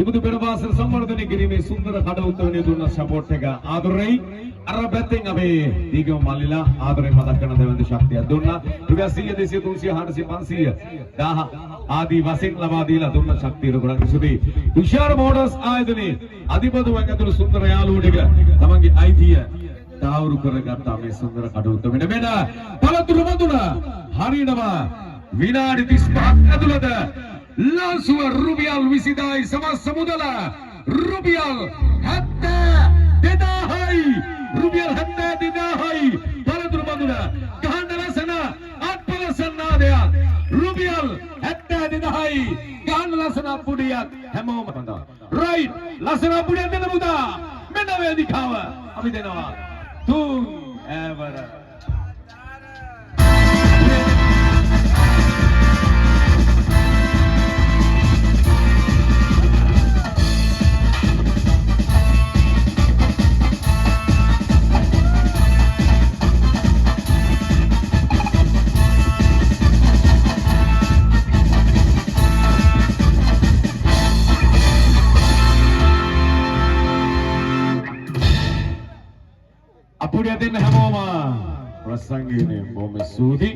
ඉබුදු පෙරවාසල සංවර්ධනය කිරීමේ සුන්දර කඩවුත්වනේ දුන්න සපෝට් එක ආදරෙයි අර පැත්තෙන් අපේ දීගම මල්ලිලා ආදරෙන් මතක් කරන දෙවන්ද ශක්තියක් දුන්නා. රුපියල් 100 200 300 400 500 ආදී වශයෙන් ලබා දීලා දුන්න ශක්තිය ගොඩක් සුදී. තුෂාර මෝටර්ස් ආයතනයේ අධිපතිවන් ඇතුළු සුන්දර යාළුවෝ ටික තමන්ගේ අයිතිය තාවුරු කරගත්තා මේ සුන්දර කඩවුත්ව මෙන්න පළතුරු මඳුන හරියනවා විනාඩි 35ක් ඇතුළත Langsung rupiah wisidai sama semudala rupiah hatta dedahai rupiah hatta dedahai palatur maduna kahandala sana atpala sana dea rupiah hatta dedahai kahandala sana pudiat hemo matanda right lasana pudiat dena muda menna ve dikhawa ami denawa tung ever Apuria den hamoma rasangine bome sudi